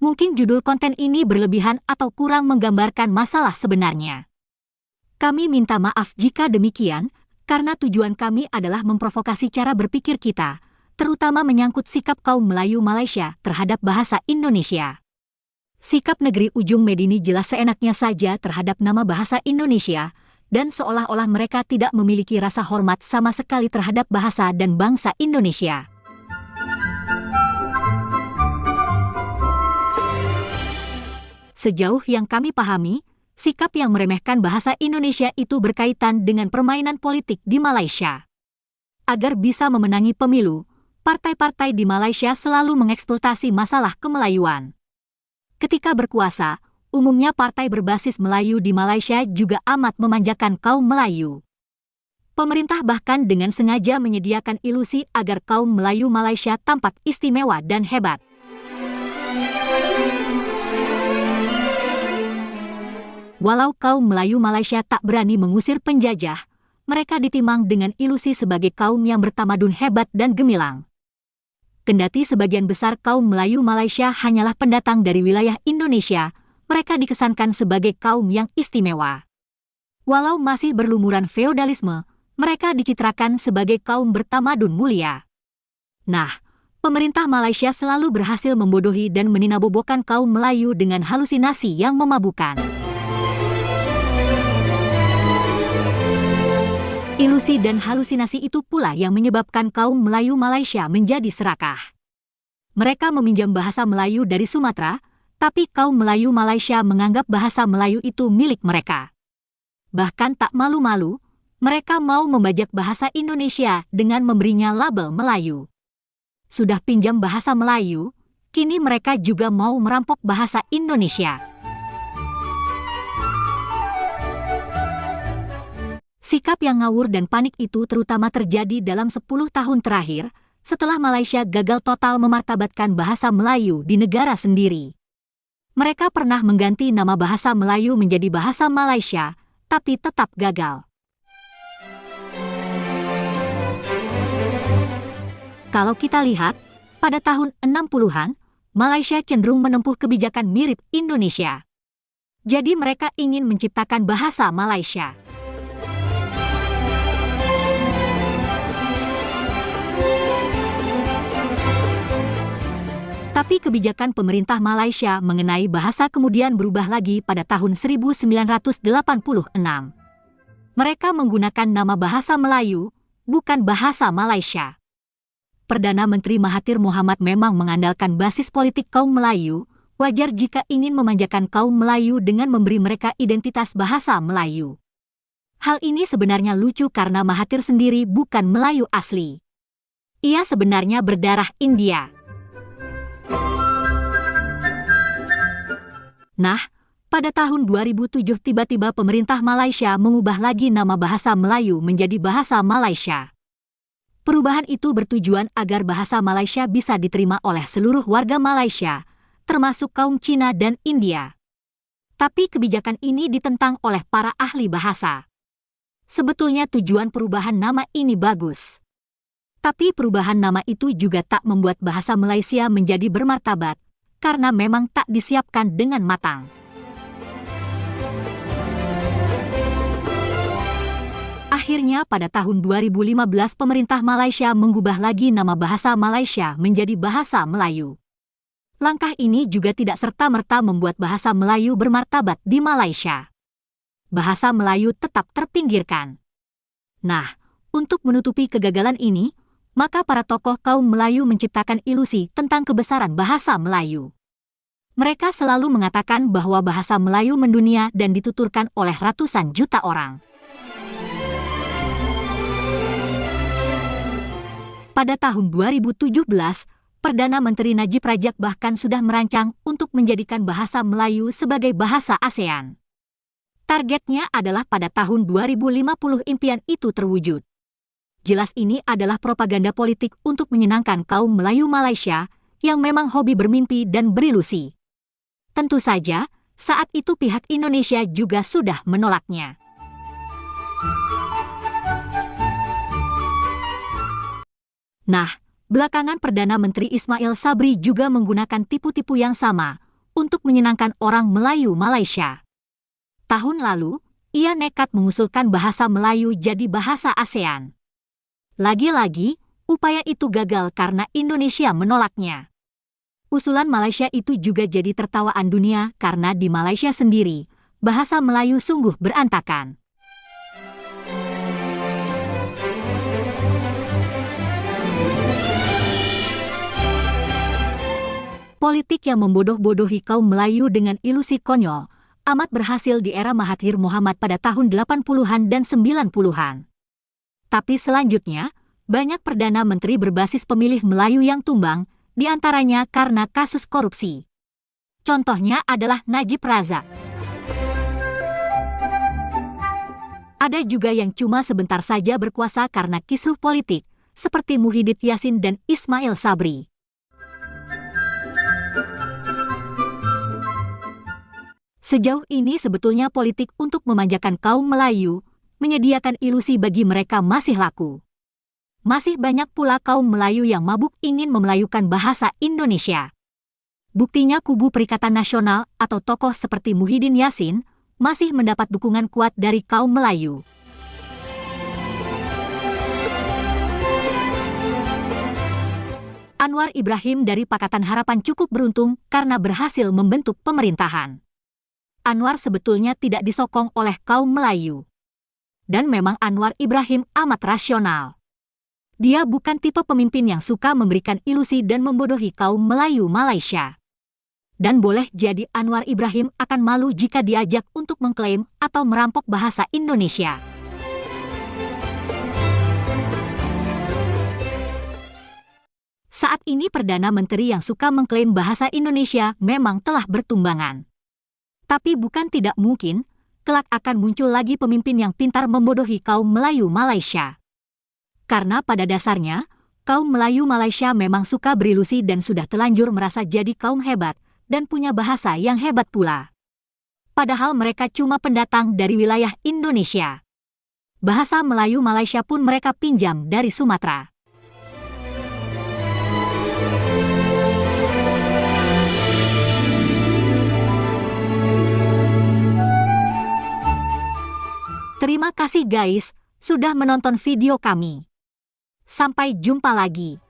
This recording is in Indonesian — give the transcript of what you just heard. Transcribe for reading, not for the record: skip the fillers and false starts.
Mungkin judul konten ini berlebihan atau kurang menggambarkan masalah sebenarnya. Kami minta maaf jika demikian, karena tujuan kami adalah memprovokasi cara berpikir kita, terutama menyangkut sikap kaum Melayu Malaysia terhadap bahasa Indonesia. Sikap negeri ujung Medini jelas seenaknya saja terhadap nama bahasa Indonesia, dan seolah-olah mereka tidak memiliki rasa hormat sama sekali terhadap bahasa dan bangsa Indonesia. Sejauh yang kami pahami, sikap yang meremehkan bahasa Indonesia itu berkaitan dengan permainan politik di Malaysia. Agar bisa memenangi pemilu, partai-partai di Malaysia selalu mengeksploitasi masalah kemelayuan. Ketika berkuasa, umumnya partai berbasis Melayu di Malaysia juga amat memanjakan kaum Melayu. Pemerintah bahkan dengan sengaja menyediakan ilusi agar kaum Melayu Malaysia tampak istimewa dan hebat. Walau kaum Melayu Malaysia tak berani mengusir penjajah, mereka ditimang dengan ilusi sebagai kaum yang bertamadun hebat dan gemilang. Kendati sebagian besar kaum Melayu Malaysia hanyalah pendatang dari wilayah Indonesia, mereka dikesankan sebagai kaum yang istimewa. Walau masih berlumuran feodalisme, mereka dicitrakan sebagai kaum bertamadun mulia. Nah, pemerintah Malaysia selalu berhasil membodohi dan meninabobokan kaum Melayu dengan halusinasi yang memabukkan. Ilusi dan halusinasi itu pula yang menyebabkan kaum Melayu Malaysia menjadi serakah. Mereka meminjam bahasa Melayu dari Sumatera, tapi kaum Melayu Malaysia menganggap bahasa Melayu itu milik mereka. Bahkan tak malu-malu, mereka mau membajak bahasa Indonesia dengan memberinya label Melayu. Sudah pinjam bahasa Melayu, kini mereka juga mau merampok bahasa Indonesia. Sikap yang ngawur dan panik itu terutama terjadi dalam 10 tahun terakhir, setelah Malaysia gagal total memartabatkan bahasa Melayu di negara sendiri. Mereka pernah mengganti nama bahasa Melayu menjadi bahasa Malaysia, tapi tetap gagal. Kalau kita lihat, pada tahun 60-an, Malaysia cenderung menempuh kebijakan mirip Indonesia. Jadi mereka ingin menciptakan bahasa Malaysia. Tapi kebijakan pemerintah Malaysia mengenai bahasa kemudian berubah lagi pada tahun 1986. Mereka menggunakan nama bahasa Melayu, bukan bahasa Malaysia. Perdana Menteri Mahathir Mohamad memang mengandalkan basis politik kaum Melayu, wajar jika ingin memanjakan kaum Melayu dengan memberi mereka identitas bahasa Melayu. Hal ini sebenarnya lucu karena Mahathir sendiri bukan Melayu asli. Ia sebenarnya berdarah India. Nah, pada tahun 2007 tiba-tiba pemerintah Malaysia mengubah lagi nama bahasa Melayu menjadi bahasa Malaysia. Perubahan itu bertujuan agar bahasa Malaysia bisa diterima oleh seluruh warga Malaysia, termasuk kaum Cina dan India. Tapi kebijakan ini ditentang oleh para ahli bahasa. Sebetulnya tujuan perubahan nama ini bagus. Tapi perubahan nama itu juga tak membuat bahasa Malaysia menjadi bermartabat, karena memang tak disiapkan dengan matang. Akhirnya pada tahun 2015 pemerintah Malaysia mengubah lagi nama bahasa Malaysia menjadi bahasa Melayu. Langkah ini juga tidak serta-merta membuat bahasa Melayu bermartabat di Malaysia. Bahasa Melayu tetap terpinggirkan. Nah, untuk menutupi kegagalan ini, maka para tokoh kaum Melayu menciptakan ilusi tentang kebesaran bahasa Melayu. Mereka selalu mengatakan bahwa bahasa Melayu mendunia dan dituturkan oleh ratusan juta orang. Pada tahun 2017, Perdana Menteri Najib Razak bahkan sudah merancang untuk menjadikan bahasa Melayu sebagai bahasa ASEAN. Targetnya adalah pada tahun 2050 impian itu terwujud. Jelas ini adalah propaganda politik untuk menyenangkan kaum Melayu Malaysia yang memang hobi bermimpi dan berilusi. Tentu saja, saat itu pihak Indonesia juga sudah menolaknya. Nah, belakangan Perdana Menteri Ismail Sabri juga menggunakan tipu-tipu yang sama untuk menyenangkan orang Melayu Malaysia. Tahun lalu, ia nekat mengusulkan bahasa Melayu jadi bahasa ASEAN. Lagi-lagi, upaya itu gagal karena Indonesia menolaknya. Usulan Malaysia itu juga jadi tertawaan dunia karena di Malaysia sendiri, bahasa Melayu sungguh berantakan. Politik yang membodoh-bodohi kaum Melayu dengan ilusi konyol amat berhasil di era Mahathir Mohamad pada tahun 80-an dan 90-an. Tapi selanjutnya, banyak Perdana Menteri berbasis pemilih Melayu yang tumbang, di antaranya karena kasus korupsi. Contohnya adalah Najib Razak. Ada juga yang cuma sebentar saja berkuasa karena kisruh politik, seperti Muhyiddin Yassin dan Ismail Sabri. Sejauh ini sebetulnya politik untuk memanjakan kaum Melayu, menyediakan ilusi bagi mereka masih laku. Masih banyak pula kaum Melayu yang mabuk ingin memelayukan bahasa Indonesia. Buktinya kubu Perikatan Nasional atau tokoh seperti Muhyiddin Yassin masih mendapat dukungan kuat dari kaum Melayu. Anwar Ibrahim dari Pakatan Harapan cukup beruntung karena berhasil membentuk pemerintahan. Anwar sebetulnya tidak disokong oleh kaum Melayu. Dan memang Anwar Ibrahim amat rasional. Dia bukan tipe pemimpin yang suka memberikan ilusi dan membodohi kaum Melayu Malaysia. Dan boleh jadi Anwar Ibrahim akan malu jika diajak untuk mengklaim atau merampok bahasa Indonesia. Saat ini Perdana Menteri yang suka mengklaim bahasa Indonesia memang telah bertumbangan. Tapi bukan tidak mungkin, kelak akan muncul lagi pemimpin yang pintar membodohi kaum Melayu Malaysia. Karena pada dasarnya, kaum Melayu Malaysia memang suka berilusi dan sudah telanjur merasa jadi kaum hebat dan punya bahasa yang hebat pula. Padahal mereka cuma pendatang dari wilayah Indonesia. Bahasa Melayu Malaysia pun mereka pinjam dari Sumatera. Terima kasih guys, sudah menonton video kami. Sampai jumpa lagi.